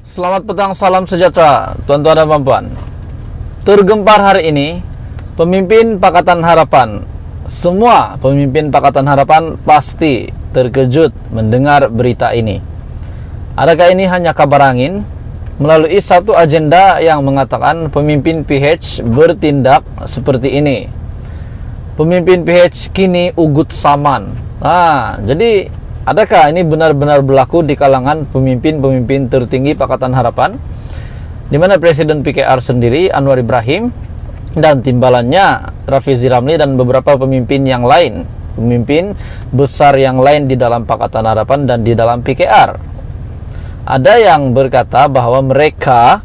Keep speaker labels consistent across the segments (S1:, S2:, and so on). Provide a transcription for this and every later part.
S1: Selamat petang, salam sejahtera, tuan-tuan dan puan-puan. Tergempar hari ini, pemimpin Pakatan Harapan. Semua pemimpin Pakatan Harapan pasti terkejut mendengar berita ini. Adakah ini hanya kabar angin? Melalui satu agenda yang mengatakan pemimpin PH bertindak seperti ini. Pemimpin PH kini ugut saman. Jadi adakah ini benar-benar berlaku di kalangan pemimpin-pemimpin tertinggi Pakatan Harapan, di mana Presiden PKR sendiri, Anwar Ibrahim, dan timbalannya Rafizi Ramli dan beberapa pemimpin yang lain, pemimpin besar yang lain di dalam Pakatan Harapan dan di dalam PKR. Ada yang berkata bahwa mereka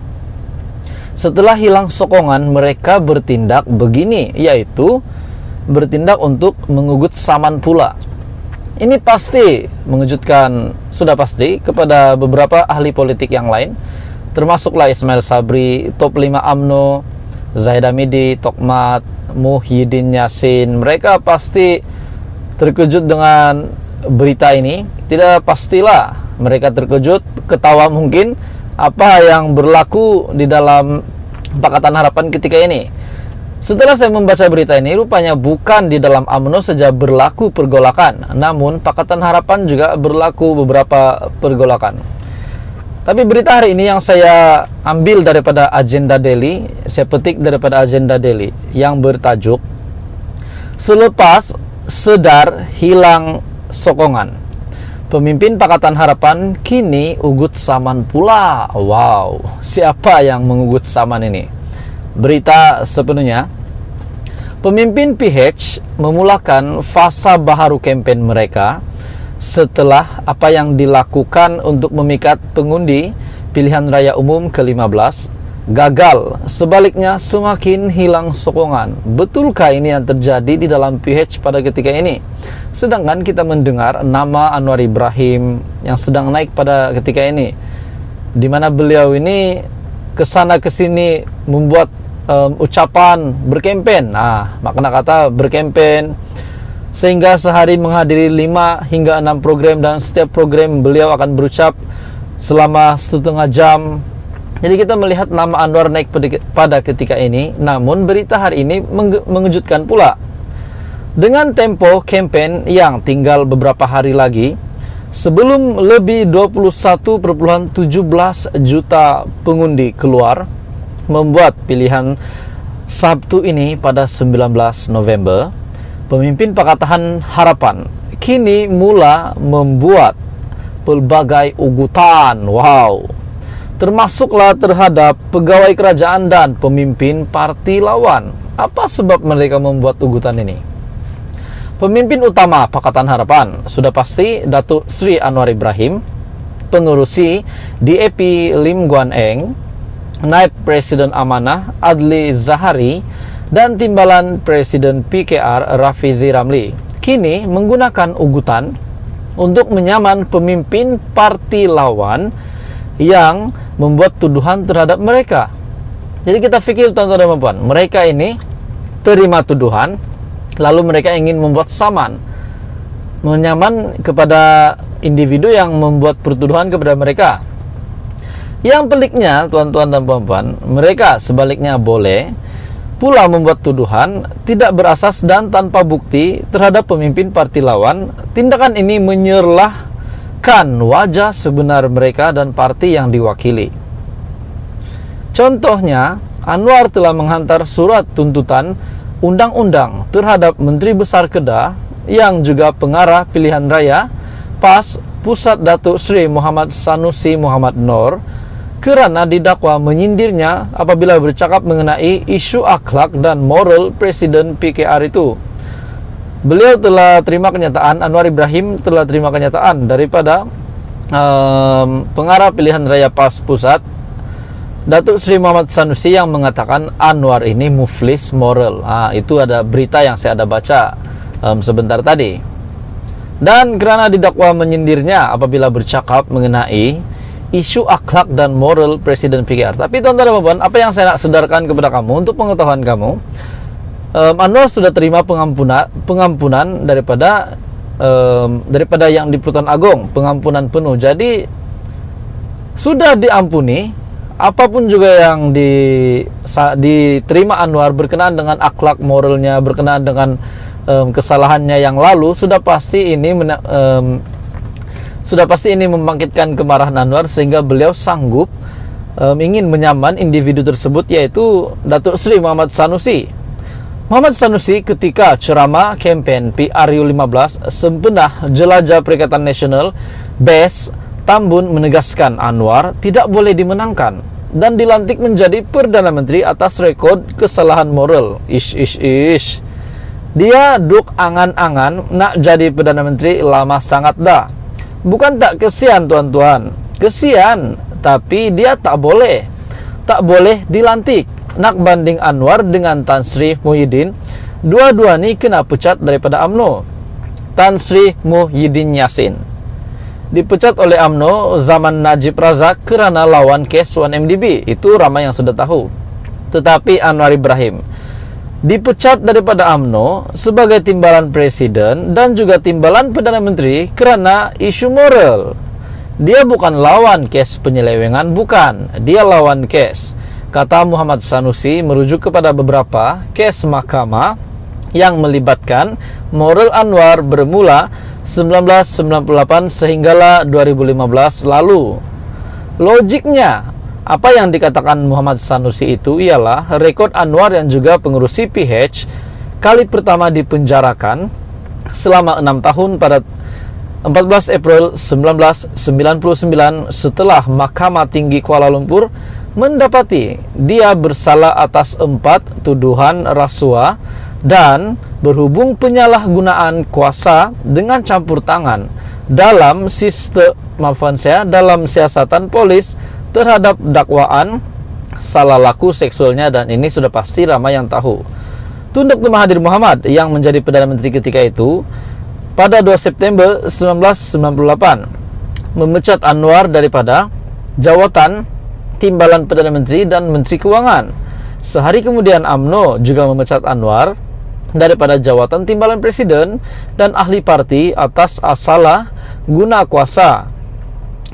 S1: setelah hilang sokongan, mereka bertindak begini, yaitu bertindak untuk mengugut saman pula. Ini pasti mengejutkan, sudah pasti, kepada beberapa ahli politik yang lain, termasuklah Ismail Sabri, top 5 AMNO, Zahid Hamidi, Tokmat, Muhyiddin Yassin. Mereka pasti terkejut dengan berita ini. Tidak pastilah mereka terkejut, ketawa mungkin, apa yang berlaku di dalam Pakatan Harapan ketika ini. Setelah saya membaca berita ini, rupanya bukan di dalam AMNO saja berlaku pergolakan, namun Pakatan Harapan juga berlaku beberapa pergolakan. Tapi berita hari ini yang saya ambil daripada agenda daily, saya petik daripada agenda daily yang bertajuk "Selepas Sedar Hilang Sokongan, Pemimpin Pakatan Harapan kini ugut saman pula." Wow, siapa yang mengugut saman ini? Berita sepenuhnya, pemimpin PH memulakan fasa baharu kempen mereka setelah apa yang dilakukan untuk memikat pengundi pilihan raya umum ke-15 gagal, sebaliknya semakin hilang sokongan. Betulkah ini yang terjadi di dalam PH pada ketika ini? Sedangkan kita mendengar nama Anwar Ibrahim yang sedang naik pada ketika ini, di mana beliau ini kesana kesini membuat ucapan berkempen. Makna kata berkempen, sehingga sehari menghadiri 5 hingga 6 program, dan setiap program beliau akan berucap selama setengah jam. Jadi kita melihat nama Anwar naik pada ketika ini. Namun berita hari ini mengejutkan pula. Dengan tempo kempen yang tinggal beberapa hari lagi sebelum lebih 21,17 juta pengundi keluar membuat pilihan Sabtu ini pada 19 November, pemimpin Pakatan Harapan kini mula membuat pelbagai ugutan. Wow, termasuklah terhadap pegawai kerajaan dan pemimpin parti lawan. Apa sebab mereka membuat ugutan ini? Pemimpin utama Pakatan Harapan sudah pasti Datuk Sri Anwar Ibrahim, pengurusi DAP Lim Guan Eng, Naib Presiden Amanah Adli Zahari, dan timbalan Presiden PKR Rafizi Ramli kini menggunakan ugutan untuk menyaman pemimpin parti lawan yang membuat tuduhan terhadap mereka. Jadi kita fikir, tuan-tuan dan puan, mereka ini terima tuduhan, lalu mereka ingin membuat saman, menyaman kepada individu yang membuat pertuduhan kepada mereka. Yang peliknya, tuan-tuan dan puan-puan, mereka sebaliknya boleh pula membuat tuduhan tidak berasas dan tanpa bukti terhadap pemimpin parti lawan. Tindakan ini menyerlahkan wajah sebenar mereka dan parti yang diwakili. Contohnya, Anwar telah menghantar surat tuntutan undang-undang terhadap Menteri Besar Kedah yang juga pengarah pilihan raya PAS Pusat, Datuk Seri Muhammad Sanusi Muhammad Noor, kerana didakwa menyindirnya apabila bercakap mengenai isu akhlak dan moral Presiden PKR itu. Beliau telah terima kenyataan, Anwar Ibrahim telah terima kenyataan daripada pengarah pilihan raya PAS Pusat, Datuk Seri Muhammad Sanusi, yang mengatakan Anwar ini muflis moral. Itu ada berita yang saya ada baca sebentar tadi. Dan kerana didakwa menyindirnya apabila bercakap mengenai isu akhlak dan moral Presiden PKR. Tapi tuan-tuan dan puan, apa yang saya nak sedarkan kepada kamu untuk pengetahuan kamu, Anwar sudah terima pengampunan daripada yang di Pertuan Agong, pengampunan penuh. Jadi sudah diampuni. Apapun juga yang diterima Anwar berkenaan dengan akhlak moralnya, berkenaan dengan kesalahannya yang lalu, sudah pasti ini membangkitkan kemarahan Anwar, sehingga beliau sanggup ingin menyaman individu tersebut, yaitu Datuk Seri Muhammad Sanusi. Muhammad Sanusi ketika ceramah kempen PRU15 Sembenah Jelajah Perikatan Nasional BES Tambun menegaskan Anwar tidak boleh dimenangkan dan dilantik menjadi Perdana Menteri atas rekod kesalahan moral. Ish. Dia duk angan-angan nak jadi Perdana Menteri lama sangat dah. Bukan tak kesian tuan-tuan, kesian, tapi dia tak boleh dilantik. Nak banding Anwar dengan Tan Sri Muhyiddin, dua-dua ni kena pecat daripada UMNO. Tan Sri Muhyiddin Yassin dipecat oleh UMNO zaman Najib Razak kerana lawan kes 1MDB. Itu ramai yang sudah tahu. Tetapi Anwar Ibrahim dipecat daripada UMNO sebagai timbalan presiden dan juga timbalan Perdana Menteri kerana isu moral. Dia bukan lawan kes penyelewengan, bukan. Dia lawan kes, kata Muhammad Sanusi, merujuk kepada beberapa kes mahkamah yang melibatkan moral Anwar bermula 1998 sehinggalah 2015 lalu. Logiknya, apa yang dikatakan Muhammad Sanusi itu ialah rekod Anwar yang juga pengurus CPH kali pertama dipenjarakan selama 6 tahun pada 14 April 1999 setelah Mahkamah Tinggi Kuala Lumpur mendapati dia bersalah atas 4 tuduhan rasuah dan berhubung penyalahgunaan kuasa dengan campur tangan dalam dalam siasatan polis terhadap dakwaan salah laku seksualnya, dan ini sudah pasti ramai yang tahu. Tun Dr. Mahathir Mohamad yang menjadi Perdana Menteri ketika itu pada 2 September 1998 memecat Anwar daripada jawatan timbalan Perdana Menteri dan Menteri Kewangan. Sehari kemudian UMNO juga memecat Anwar daripada jawatan timbalan presiden dan ahli parti atas salah guna kuasa.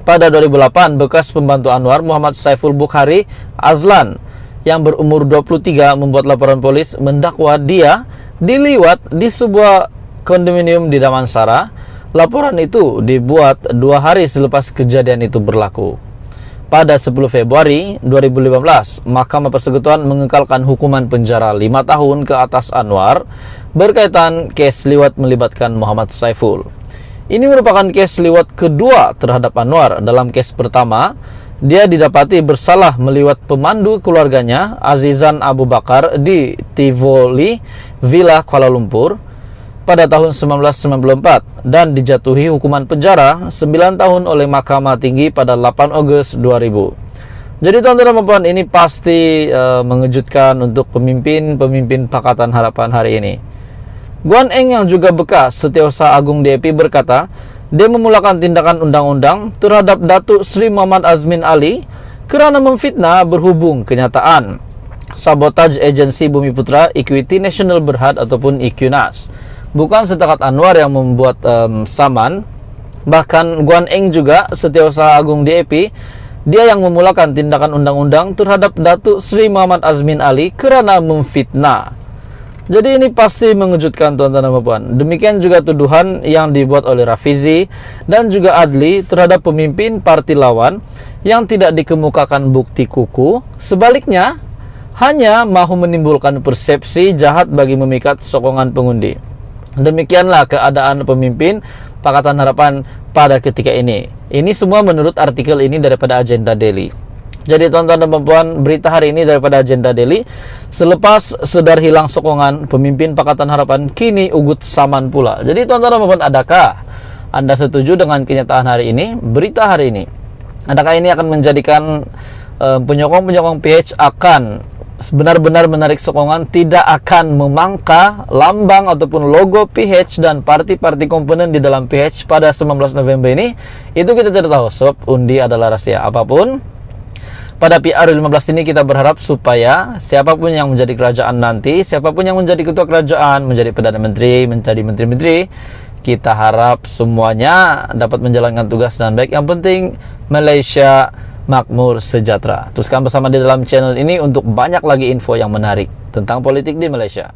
S1: Pada 2008, bekas pembantu Anwar Muhammad Saiful Bukhari Azlan yang berumur 23 membuat laporan polis mendakwa dia diliwat di sebuah kondominium di Damansara. Laporan itu dibuat 2 hari selepas kejadian itu berlaku. Pada 10 Februari 2015, Mahkamah Persekutuan mengekalkan hukuman penjara 5 tahun ke atas Anwar berkaitan kes liwat melibatkan Muhammad Saiful. Ini merupakan kes liwat kedua terhadap Anwar. Dalam kes pertama, dia didapati bersalah meliwat pemandu keluarganya Azizan Abu Bakar di Tivoli Villa Kuala Lumpur pada tahun 1994 dan dijatuhi hukuman penjara 9 tahun oleh Mahkamah Tinggi pada 8 Ogos 2000. Jadi tuan-tuan dan puan, ini pasti mengejutkan untuk pemimpin Pakatan Harapan hari ini. Guan Eng yang juga bekas Setiausaha Agung DAP berkata, dia memulakan tindakan undang-undang terhadap Datuk Seri Muhammad Azmin Ali kerana memfitnah berhubung kenyataan sabotaj agensi Bumi Putra Equity National Berhad ataupun EQNAS. Bukan setakat Anwar yang membuat saman, bahkan Guan Eng juga Setiausaha Agung DAP, dia yang memulakan tindakan undang-undang terhadap Datuk Seri Muhammad Azmin Ali kerana memfitnah. Jadi ini pasti mengejutkan tuan-tuan dan puan. Demikian juga tuduhan yang dibuat oleh Rafizi dan juga Adli terhadap pemimpin parti lawan yang tidak dikemukakan bukti kukuh. Sebaliknya, hanya mahu menimbulkan persepsi jahat bagi memikat sokongan pengundi. Demikianlah keadaan pemimpin Pakatan Harapan pada ketika ini. Ini semua menurut artikel ini daripada Agenda Daily. Jadi tuan-tuan dan puan, berita hari ini daripada Agenda Daily. Selepas sedar hilang sokongan pemimpin Pakatan Harapan, kini ugut saman pula. Jadi tuan-tuan dan puan, adakah anda setuju dengan kenyataan hari ini, berita hari ini? Adakah ini akan menjadikan penyokong-penyokong PH akan benar-benar menarik sokongan, tidak akan memangka lambang ataupun logo PH dan parti-parti komponen di dalam PH pada 19 November ini? Itu kita tidak tahu, sebab undi adalah rahasia. Apapun, pada PR15 ini kita berharap supaya siapapun yang menjadi kerajaan nanti, siapapun yang menjadi ketua kerajaan, menjadi Perdana Menteri, menjadi menteri-menteri, kita harap semuanya dapat menjalankan tugas dengan baik. Yang penting Malaysia makmur, sejahtera. Teruskan bersama di dalam channel ini untuk banyak lagi info yang menarik tentang politik di Malaysia.